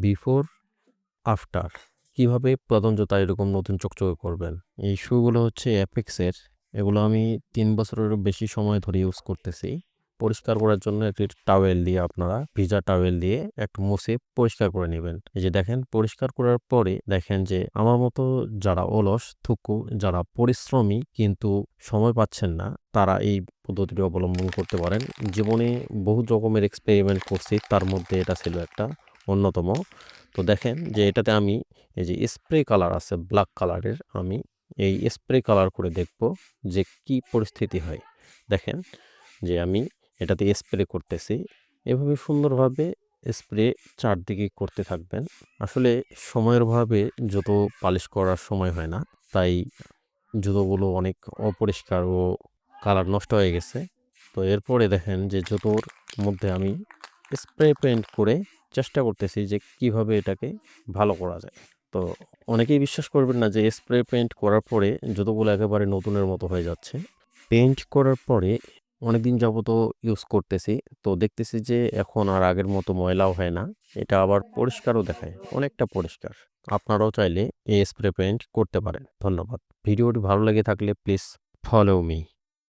Before after কিভাবে পুরাতন জুতা এরকম নতুন চকচকে করবেন। এই শুগুলো হচ্ছে অ্যাপেক্সের। এগুলো আমি ৩ বছরেরও বেশি সময় ধরে ইউজ করতেছি। পরিষ্কার করার জন্য একটি টাওয়েল দিয়ে আপনারা ভিজা টাওয়েল দিয়ে একটু মুছে পরিষ্কার করে নেবেন। এই যে দেখেন পরিষ্কার করার পরে দেখেন যে আমার মতো যারা অলস থুকু, যারা পরিশ্রমী কিন্তু সময় পাচ্ছেন না, তারা এই পদ্ধতিটি অবলম্বন করতে পারেন। জীবনে বহু রকমের এক্সপেরিমেন্ট করছি, তার মধ্যে এটা ছিল একটা অন্যতম। তো দেখেন যে এটাতে আমি এই যে স্প্রে কালার আছে ব্ল্যাক কালারের, আমি এই স্প্রে কালার করে দেখব যে কি পরিস্থিতি হয়। দেখেন যে আমি এটাতে স্প্রে করতেছি, এভাবে সুন্দরভাবে স্প্রে চারদিকে করতে থাকবেন। আসলে সময়ের অভাবে জুতো পালিশ করার সময় হয় না, তাই জুতোগুলো অনেক অপরিষ্কার ও কালার নষ্ট হয়ে গেছে। তো এরপরে দেখেন যে জুতোর মধ্যে আমি স্প্রে পেইন্ট করে চেষ্টা করতেছি যে কিভাবে এটাকে ভালো করা যায়। তো অনেকেই বিশ্বাস করবেন না যে স্প্রে পেইন্ট করার পরে জুতোগুলো একেবারে নতুনের মতো হয়ে যাচ্ছে। পেইন্ট করার পরে অনেকদিন যাবতও ইউজ করতেছি, তো দেখতেছি যে এখন আর আগের মতো ময়লাও হয় না, এটা আবার পরিষ্কারও দেখায়, অনেকটা পরিষ্কার। আপনারাও চাইলে এই স্প্রে পেইন্ট করতে পারেন। ধন্যবাদ। ভিডিওটি ভালো লেগে থাকলে প্লিজ ফলো মি।